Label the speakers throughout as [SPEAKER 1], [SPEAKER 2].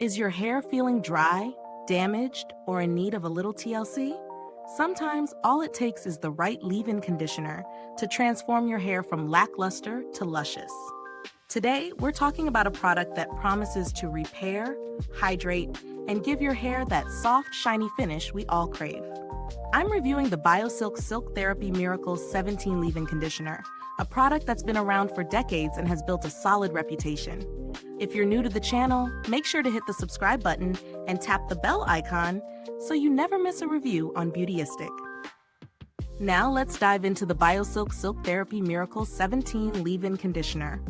[SPEAKER 1] Is your hair feeling dry, damaged, or in need of a little TLC? Sometimes all it takes is the right leave-in conditioner to transform your hair from lackluster to luscious. Today, we're talking about a product that promises to repair, hydrate, and give your hair that soft, shiny finish we all crave. I'm reviewing the BioSilk Silk Therapy Miracle 17 Leave-In Conditioner, a product that's been around for decades and has built a solid reputation. If you're new to the channel, make sure to hit the subscribe button and tap the bell icon so you never miss a review on Beautyistic. Now let's dive into the BioSilk Silk Therapy Miracle 17 Leave-In Conditioner.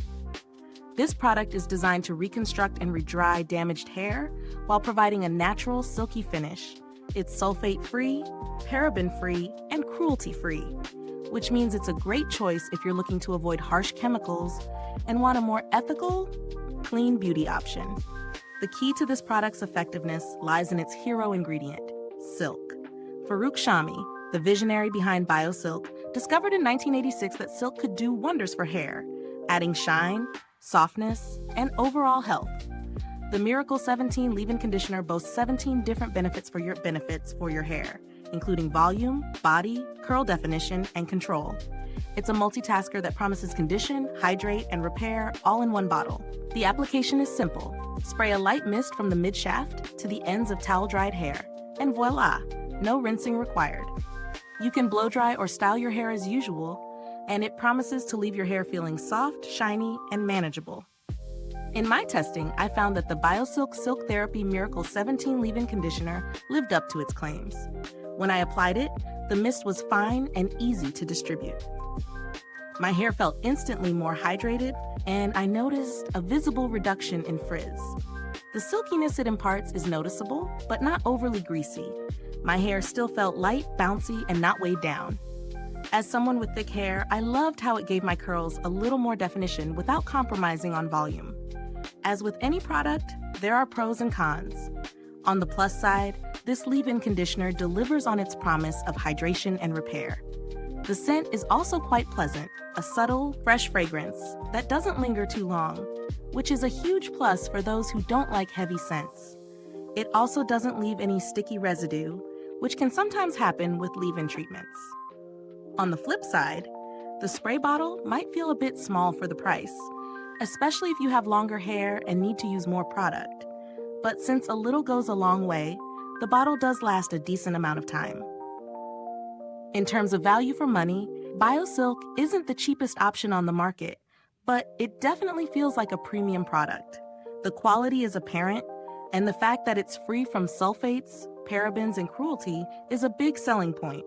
[SPEAKER 1] This product is designed to reconstruct and re-dry damaged hair while providing a natural, silky finish. It's sulfate-free, paraben-free, and cruelty-free, which means it's a great choice if you're looking to avoid harsh chemicals and want a more ethical, clean beauty option. The key to this product's effectiveness lies in its hero ingredient, silk. Farooq Shami, the visionary behind BioSilk, discovered in 1986 that silk could do wonders for hair, adding shine, softness, and overall health. The Miracle 17 Leave-In Conditioner boasts 17 different benefits for your hair, including volume, body, curl definition, and control. It's a multitasker that promises condition, hydrate, and repair all in one bottle. The application is simple. Spray a light mist from the mid-shaft to the ends of towel-dried hair, and voila, no rinsing required. You can blow-dry or style your hair as usual, and it promises to leave your hair feeling soft, shiny, and manageable. In my testing, I found that the BioSilk Silk Therapy Miracle 17 Leave-In Conditioner lived up to its claims. When I applied it, the mist was fine and easy to distribute. My hair felt instantly more hydrated, and I noticed a visible reduction in frizz. The silkiness it imparts is noticeable, but not overly greasy. My hair still felt light, bouncy, and not weighed down. As someone with thick hair, I loved how it gave my curls a little more definition without compromising on volume. As with any product, there are pros and cons. On the plus side, this leave-in conditioner delivers on its promise of hydration and repair. The scent is also quite pleasant, a subtle, fresh fragrance that doesn't linger too long, which is a huge plus for those who don't like heavy scents. It also doesn't leave any sticky residue, which can sometimes happen with leave-in treatments. On the flip side, the spray bottle might feel a bit small for the price, especially if you have longer hair and need to use more product. But since a little goes a long way, the bottle does last a decent amount of time. In terms of value for money, BioSilk isn't the cheapest option on the market, but it definitely feels like a premium product. The quality is apparent, and the fact that it's free from sulfates, parabens, and cruelty is a big selling point.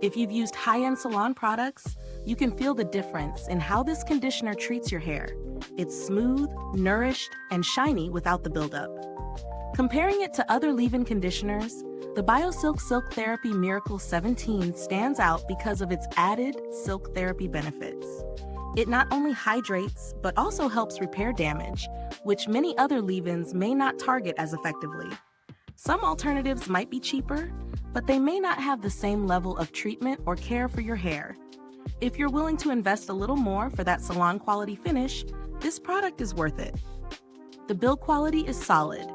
[SPEAKER 1] If you've used high-end salon products, you can feel the difference in how this conditioner treats your hair. It's smooth, nourished, and shiny without the buildup. Comparing it to other leave-in conditioners, the BioSilk Silk Therapy Miracle 17 stands out because of its added silk therapy benefits. It not only hydrates, but also helps repair damage, which many other leave-ins may not target as effectively. Some alternatives might be cheaper, but they may not have the same level of treatment or care for your hair. If you're willing to invest a little more for that salon quality finish, this product is worth it. The build quality is solid,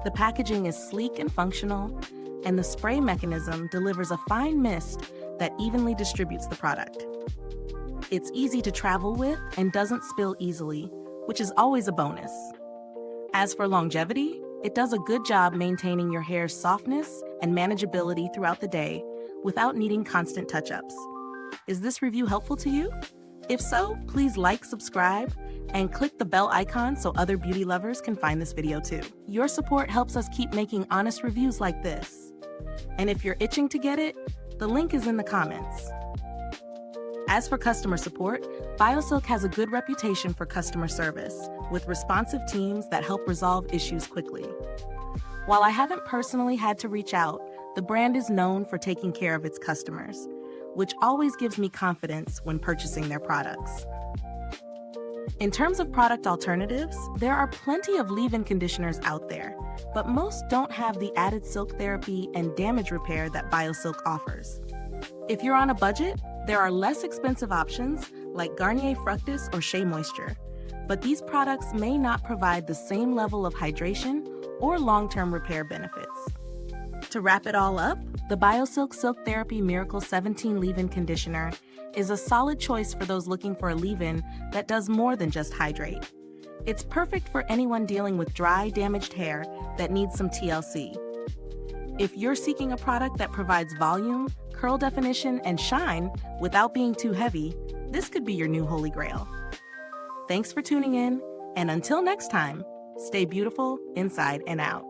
[SPEAKER 1] the packaging is sleek and functional, and the spray mechanism delivers a fine mist that evenly distributes the product. It's easy to travel with and doesn't spill easily, which is always a bonus. As for longevity, it does a good job maintaining your hair's softness and manageability throughout the day without needing constant touch-ups. Is this review helpful to you? If so, please like, subscribe, and click the bell icon so other beauty lovers can find this video too. Your support helps us keep making honest reviews like this. And if you're itching to get it, the link is in the comments. As for customer support, BioSilk has a good reputation for customer service, with responsive teams that help resolve issues quickly. While I haven't personally had to reach out, the brand is known for taking care of its customers, which always gives me confidence when purchasing their products. In terms of product alternatives, there are plenty of leave-in conditioners out there, but most don't have the added silk therapy and damage repair that BioSilk offers. If you're on a budget, there are less expensive options like Garnier Fructis or Shea Moisture, but these products may not provide the same level of hydration or long-term repair benefits. To wrap it all up, the BioSilk Silk Therapy Miracle 17 Leave-In Conditioner is a solid choice for those looking for a leave-in that does more than just hydrate. It's perfect for anyone dealing with dry, damaged hair that needs some TLC. If you're seeking a product that provides volume, curl definition, and shine without being too heavy, this could be your new holy grail. Thanks for tuning in, and until next time, stay beautiful inside and out.